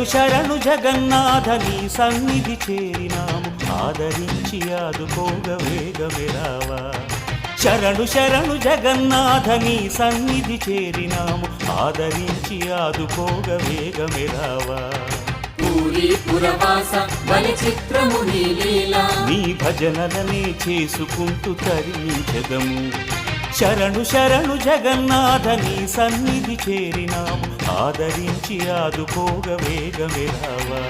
శరణు జగన్నాథ నీ సన్నిధి చేరినాము ఆదరించి ఆదుకోగ వేగమే రావా. శరణు శరణు జగన్నాథ నీ సన్నిధి చేరినాము ఆదరించి ఆదుకోగ వేగమే రావా. పూరీ పురవాస బలి చిత్రము నీ లీలా నీ భజనలనే చేసుకుంటూ తరించెదము. శరణు శరణు జగన్నాథ నీ సన్నిధి చేరినాము ఆదరించి ఆదుకోగ వేగమే రావా.